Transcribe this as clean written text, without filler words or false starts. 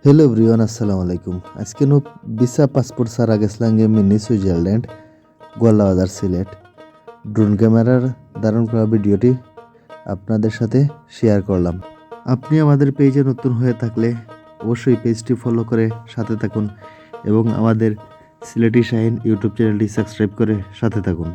Hello everyone, আসসালামু আলাইকুম। আজকে ভিসা পাসপোর্ট ছাড়া গেছিলাম mini Switzerland, Goalabazar, Sylhet. Drone ক্যামেরার দারুণ করা ভিডিওটি আপনাদের সাথে শেয়ার করলাম। আপনি আমাদের পেজে নতুন হয়ে থাকলে অবশ্যই পেজটি ফলো করে সাথে থাকুন এবং আমাদের সিলেটি শাহিন ইউটিউব চ্যানেলটি সাবস্ক্রাইব করে সাথে থাকুন।